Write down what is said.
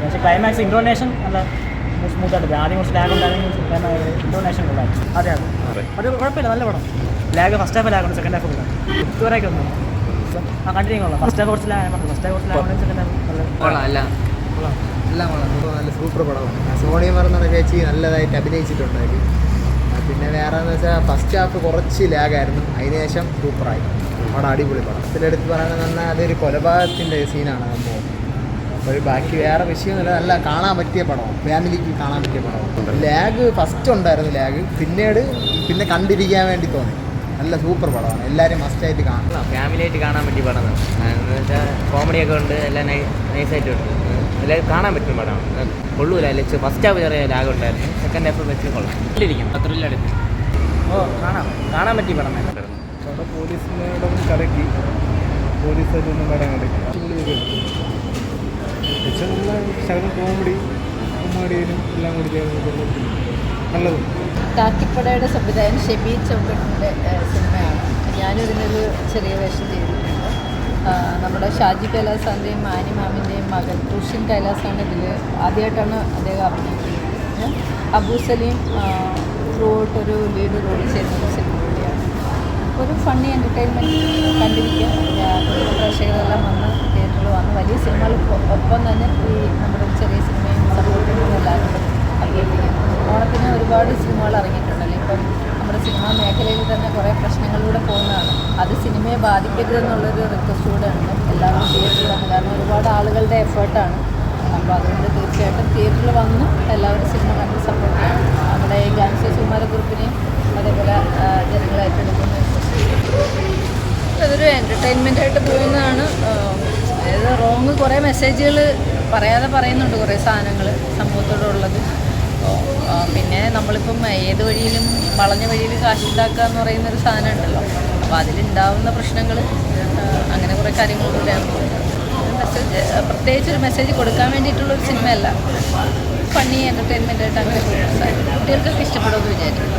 പക്ഷേ ക്ലൈമാക്സ് ഇൻട്രോനേഷൻ നല്ല സ്മൂത്തായിട്ട് പോയി. ആദ്യം കുറച്ച് ലാഗ് ഉണ്ടായിരുന്നു, ഇൻട്രോനേഷൻ ഉണ്ടായിരുന്നു. അതെ അത് കുഴപ്പമില്ല, നല്ല പടം. ലാഗ് ഫസ്റ്റ് ഹാഫ് ലാഗുണ്ട്, സെക്കൻഡ് ഹാഫ് ഇല്ല ഇതുവരെയൊക്കെ ഒന്നും കണ്ടിന്യൂ കൊള്ളാം. ഫസ്റ്റ് ഹാഫ് കുറച്ച് ലാഗ് സെക്കൻഡ് ഹാഫ് എല്ലാം നല്ല സൂപ്പർ പടമാണ്. സോണി മറന്നൊക്കെ ചേച്ചി നല്ലതായിട്ട് അഭിനയിച്ചിട്ടുണ്ട് അതിൽ. പിന്നെ വേറെ എന്ന് വെച്ചാൽ ഫസ്റ്റ് ഹാഫ് കുറച്ച് ലാഗായിരുന്നു, അതിനുശേഷം സൂപ്പറായി അവിടെ അടിപൊളി പടം. ഇതിലെടുത്ത് പറയുന്നത് പറഞ്ഞാൽ അതൊരു കൊലപാതകത്തിൻ്റെ സീനാണ് സംഭവം. ഒരു ബാക്കി വേറെ വിഷയമൊന്നുമില്ല, നല്ല കാണാൻ പറ്റിയ പടമാണ്, ഫാമിലിക്ക് കാണാൻ പറ്റിയ പടമാണ്. ലാഗ് ഫസ്റ്റ് ഉണ്ടായിരുന്നു ലാഗ്, പിന്നെ കണ്ടിരിക്കാൻ വേണ്ടി തോന്നി. നല്ല സൂപ്പർ പടമാണ്, എല്ലാവരും മസ്റ്റായിട്ട് കാണണം. ഫാമിലിയായിട്ട് കാണാൻ പറ്റിയ പടമാണ്. എന്ന് വെച്ചാൽ കോമഡിയൊക്കെ ഉണ്ട്, എല്ലാം നൈസായിട്ട് ഉണ്ട്, എല്ലാവരും കാണാൻ പറ്റുന്ന പടമാണ്. കൊള്ളൂല അല്ലെ ഫസ്റ്റ് ഹാഫ് ചെറിയ ലാഗ് ഉണ്ടായിരുന്നു, സെക്കൻഡ് ഹാഫ് വെച്ച് കൊള്ളാം. ഇരിക്കും ത്രില്ലടിച്ച് കാണാൻ പറ്റിയ പടം. പോലീസിനോടും കലക്കി പോലീസായിട്ടൊന്നും വരാൻ കലക്കി ശകലം കോമഡിയിലും എല്ലാം കൂടി ചേർന്ന് നല്ലതും. കാക്കിപ്പടയുടെ സംവിധായകൻ ഷെബി ചൗക്കട്ടിൻ്റെ സിനിമയാണ്. ഞാനും ഇതിനൊരു ചെറിയ വേഷം ചെയ്തിട്ടുണ്ട്. നമ്മുടെ ഷാജി കൈലാസാൻ്റെയും ആനി മാമിൻ്റെയും മകൻ റുഷിൻ കൈലാസാണ് ഇതിൽ ആദ്യമായിട്ടാണ് അദ്ദേഹം അഭിനയിക്കുന്നത്. അബു സലീം ത്രൂ ഔട്ടൊരു ലീഡ് റോൾ ചെയ്യുന്ന സിനിമ കൂടിയാണ്. ഒരു ഫണ്ണി എൻ്റർടൈൻമെൻറ്റ് കണ്ടിരിക്കുക. പ്രേക്ഷകരെല്ലാം വന്ന് തിയേറ്ററിൽ വന്ന് വലിയ സിനിമകൾ ഒപ്പം തന്നെ ഈ നമ്മുടെ ചെറിയ സിനിമയും സപ്പോർട്ട് ചെയ്യുന്ന എല്ലാവരും അഭ്യർത്ഥിക്കുന്നു. ഓണത്തിന് ഒരുപാട് സിനിമകൾ ഇറങ്ങിയിട്ടുണ്ടല്ലോ. ഇപ്പം നമ്മുടെ സിനിമാ മേഖലയിൽ തന്നെ കുറേ പ്രശ്നങ്ങളിലൂടെ പോകുന്നതാണ്. അത് സിനിമയെ ബാധിക്കരുതെന്നുള്ളൊരു റിക്വസ്റ്റ് കൂടെ ഉണ്ട്. എല്ലാവരും തിയേറ്ററിൽ വന്ന്, കാരണം ഒരുപാട് ആളുകളുടെ എഫേർട്ടാണ്. അപ്പോൾ അതുകൊണ്ട് തീർച്ചയായിട്ടും തിയേറ്ററിൽ വന്ന് എല്ലാവരും സിനിമ കണ്ട് സപ്പോർട്ട് ചെയ്യണം. നമ്മുടെ ഈ ഗാങ്സ്റ്റേഴ്സ് കുമാര ഗ്രൂപ്പിനെയും അതേപോലെ ജനങ്ങളെ ഏറ്റെടുക്കുന്ന അതൊരു എൻ്റർടൈൻമെൻറ്റായിട്ട് പോകുന്നതാണ്. അതായത് റോങ് കുറേ മെസ്സേജുകൾ പറയാതെ പറയുന്നുണ്ട്, കുറേ സാധനങ്ങൾ സമൂഹത്തോടുള്ളത്. പിന്നെ നമ്മളിപ്പം ഏത് വഴിയിലും വളഞ്ഞ വഴിയിൽ കാശുണ്ടാക്കുക എന്ന് പറയുന്നൊരു സാധനം ഉണ്ടല്ലോ. അപ്പോൾ അതിലുണ്ടാവുന്ന പ്രശ്നങ്ങൾ അങ്ങനെ കുറേ കാര്യങ്ങളിലൂടെയാണ് മെസ്സേജ്, പ്രത്യേകിച്ചൊരു മെസ്സേജ് കൊടുക്കാൻ വേണ്ടിയിട്ടുള്ളൊരു സിനിമയല്ല. ഫണ്ണി എൻ്റർടൈൻമെൻറ്റായിട്ട് അങ്ങനെ പോകുന്ന കുട്ടികൾക്കൊക്കെ ഇഷ്ടപ്പെടുമെന്ന് വിചാരിക്കും.